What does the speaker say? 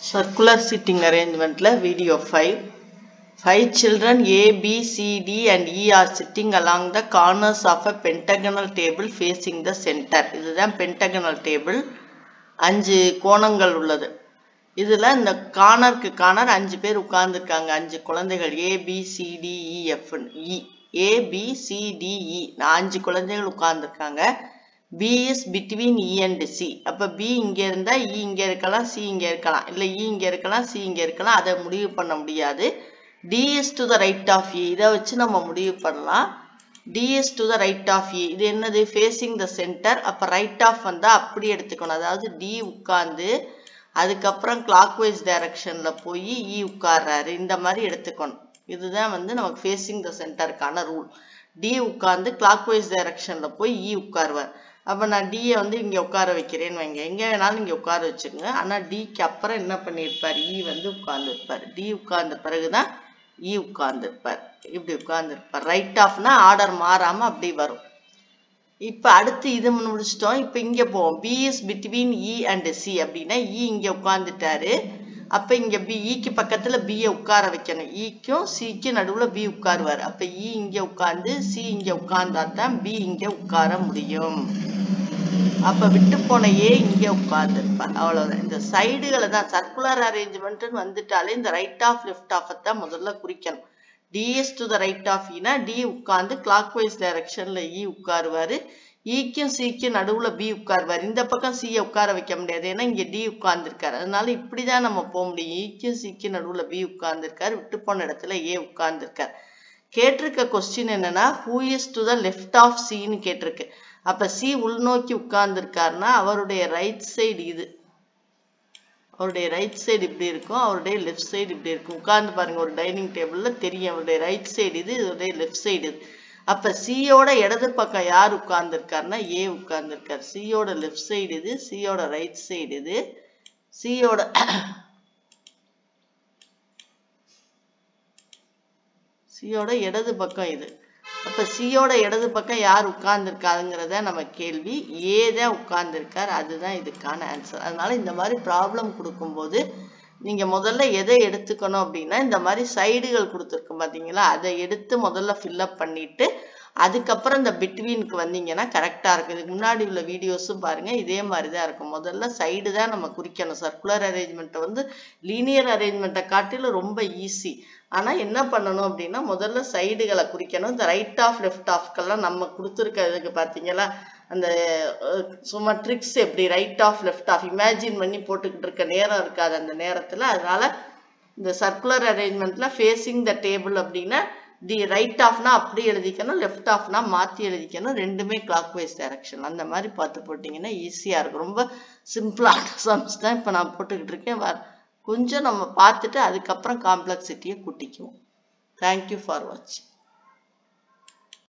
Circular sitting arrangement la video 5. 5 children A, B, C, D and E are sitting along the corners of a pentagonal table facing the center. இதுதான் pentagonal table. 5 கோணங்கள் உள்ளது. இதுல இந்த கார்னருக்கு corner 5 பேர் உட்கார்ந்திருக்காங்க. 5 குழந்தைகள் A, B, C, D, E, F E. A, B, C, D, E. 5 குழந்தைகள் உட்கார்ந்திருக்காங்க. B is between E and C. அப்ப B இங்க இருந்தா E இங்க இருக்கலாம், C இங்க இருக்கலாம். இல்ல E இங்க இருக்கலாம், C இங்க இருக்கலாம். அதை முடிவு பண்ண முடியாது. D is to the right of E. இதை வச்சு நம்ம முடிவு பண்ணலாம். D is to the right of E. இது என்னது? Facing the center. அப்ப right of வந்தா அப்படி எடுத்துக்கணும். அதாவது D உட்கார்ந்து அதுக்கப்புறம் clockwise directionல போய் E உட்கார்றாரு. இந்த மாதிரி எடுத்துக்கணும். இதுதான் நமக்கு facing the centerக்கான ரூல். D உட்கார்ந்து clockwise directionல போய் E உட்கார்வார். அப்ப நான் D இங்க உட்கார வைக்கிறேன்னு வைங்க. எங்க வேணாலும் இங்க உட்கார வச்சுக்கோங்க. ஆனா D க்கு அப்புறம் என்ன பண்ணிருப்பார்? E உட்கார்ந்து இருப்பார். D உட்கார்ந்த பிறகுதான் E உட்கார்ந்து இருப்பார். இப்படி உட்கார்ந்து இருப்பார். ரைட் ஆஃப்னா ஆர்டர் மாறாம அப்படி வரும். இப்ப அடுத்து இது முடிச்சிட்டோம். இப்ப இங்க போவோம். B is between E and C அப்படின்னா E இங்க உட்கார்ந்துட்டாரு. அப்ப இங்க E க்கு பக்கத்துல B உட்கார வைக்கணும். E க்கும் C க்கு நடுவுல B உட்காருவார். அப்ப E இங்க உட்கார்ந்து C இங்க உட்கார்ந்தா தான் B இங்க உட்கார முடியும். அப்ப விட்டு போன A இங்க உட்கார்ந்து இருப்பார். அவ்வளவுதான். இந்த சைடுகளை தான் சர்க்குலர் அரேஞ்ச்மெண்ட் வந்துட்டாலே இந்த ரைட் ஆஃப் லெஃப்ட் ஆஃப் தான் முதல்ல குறிக்கணும். D is to the right of E னா D உட்கார்ந்து clockwise directionல E உட்காருவாரு. E க்கும் C க்கும் நடுவுல B உட்காருவாரு. இந்த பக்கம் C உட்கார வைக்க முடியாது. ஏன்னா இங்க D உட்கார்ந்துருக்காரு. அதனால இப்படிதான் நம்ம போக முடியும். E க்கும் C க்கும் நடுவுல B உட்கார்ந்துருக்காரு. விட்டு போன இடத்துல A உட்கார்ந்துருக்காரு. கேட்டிருக்க கொஸ்டின் என்னன்னா who is to the left of C ன்னு கேட்டிருக்கு. அப்ப C உள்நோக்கி உட்கார்ந்துருக்காருன்னா அவருடைய ரைட் சைடு இது. அவருடைய ரைட் சைடு இப்படி இருக்கும். அவருடைய லெஃப்ட் சைடு இப்படி இருக்கும். உட்கார்ந்து பாருங்க ஒரு டைனிங் டேபிள்ல தெரியும். அவருடைய ரைட் சைடு இது, இதோடைய லெஃப்ட் சைடு இது. அப்ப சியோட இடது பக்கம் யார் உட்கார்ந்து இருக்காருன்னா ஏ உட்கார்ந்து இருக்காரு. சியோட லெஃப்ட் சைடு இது, சியோட ரைட் சைடு இது, சியோட இடது பக்கம் இது. அப்ப சியோட இடது பக்கம் யார் உட்கார்ந்து இருக்காருங்கிறத நம்ம கேள்வி. ஏ தான் உட்கார்ந்து இருக்கார். அதுதான் இதுக்கான ஆன்சர். அதனால இந்த மாதிரி ப்ராப்ளம் கொடுக்கும்போது நீங்க முதல்ல எதை எடுத்துக்கணும் அப்படின்னா இந்த மாதிரி சைடுகள் கொடுத்துருக்கும் பாத்தீங்களா, அதை எடுத்து முதல்ல ஃபில்அப் பண்ணிட்டு அதுக்கப்புறம் இந்த பிட்வீனுக்கு வந்தீங்கன்னா கரெக்டா இருக்கும். இதுக்கு முன்னாடி உள்ள வீடியோஸும் பாருங்க, இதே மாதிரிதான் இருக்கும். முதல்ல சைடு தான் நம்ம குறிக்கணும். சர்க்குலர் அரேஞ்ச்மெண்ட் லீனியர் அரேஞ்ச்மெண்ட்டை காட்டிலும் ரொம்ப ஈஸி. ஆனா என்ன பண்ணணும் அப்படின்னா முதல்ல சைடுகளை குறிக்கணும். இந்த ரைட் ஆஃப் லெஃப்ட் ஆஃப்கெல்லாம் நம்ம கொடுத்துருக்கிறதுக்கு பாத்தீங்களா அந்த சும்மா ட்ரிக்ஸ் எப்படி right of left of imagine பண்ணி போட்டுக்கிட்டு இருக்க நேரம் இருக்காது அந்த நேரத்துல. அதனால இந்த சர்க்குலர் அரேஞ்ச்மெண்ட்ல ஃபேசிங் த டேபிள் அப்படின்னா தி ரைட் ஆஃப்னா அப்படி எழுதிக்கணும், லெஃப்ட் ஆஃப்னா மாத்தி எழுதிக்கணும். ரெண்டுமே கிளாக்வைஸ் டைரக்ஷன். அந்த மாதிரி பார்த்து போட்டீங்கன்னா ஈஸியா இருக்கும். ரொம்ப சிம்பிளான சம்ஸ் தான் இப்ப நான் போட்டுக்கிட்டு இருக்கேன். கொஞ்சம் நம்ம பார்த்துட்டு அதுக்கப்புறம் காம்ப்ளெக்சிட்டியை கூட்டிக்குவோம். தேங்க்யூ ஃபார் வாட்சிங்.